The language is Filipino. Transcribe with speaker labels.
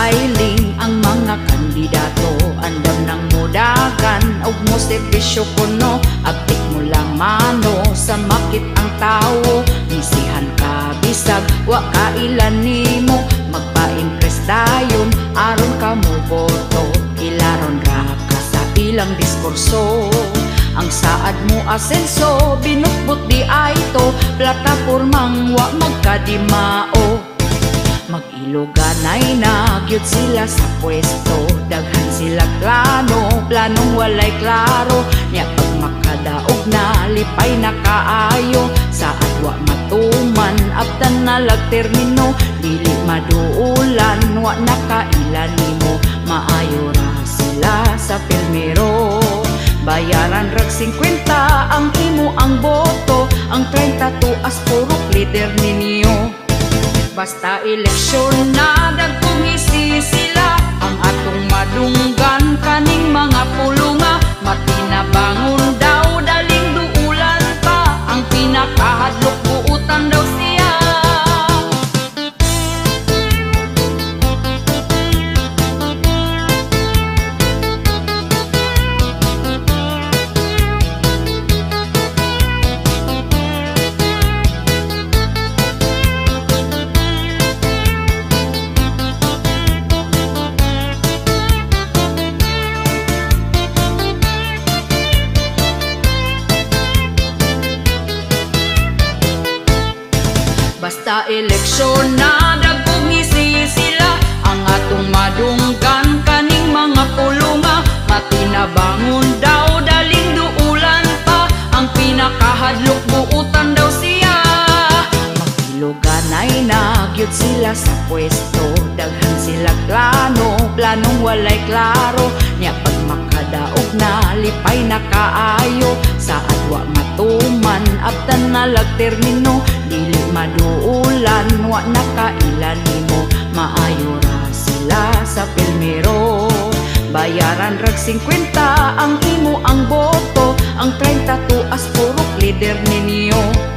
Speaker 1: filing ang mga kandidato. Andam ng mudagan og mo serbisyo kuno, apik mo lang mano sa makit ang tao. Misihan ka bisag wa kailan nimo, magpa-impress dayon aron ka mo boto. Ilaron ra ka sa ilang diskurso, ang saad mo asenso binutbot di ay to, platapormang wa magkadimao. Mag-iloganay na gyud sila sa pwesto, daghan sila planong walay klaro. Nya pag makadaog na lipay na kaayo, sa adwa matuman aptan na lagtermino. Dili maduulan wa nakailan nimo, maayo ra sila sa pilmero. Bayaran rag 50 ang imo ang boto, ang 30 tuas purok leader ninyo. Basta eleksyon na dagkong isisila, ang atong madunggan kaning mga pulunga. Matinabangon daw daling duulan pa, ang pinakahadlok buutan daw siya. Basta eleksyon na dagkong isisila, ang atong madunggan kaning mga pulunga. Matinabangon daw daling duulan pa, ang pinakahadlok buutan daw siya. Magiluganay na gyud sila sa pwesto, daghan sila planong walay klaro. Nya pag makadaog na lipay na kaayo, sa adwa matuman abtan na lagtermino. Dili maduulan wa nakailan nimo, maayo ra sila sa pilmero. Bayaran rag 50 ang imo ang boto, ang 30 tuas purok leader ninyo.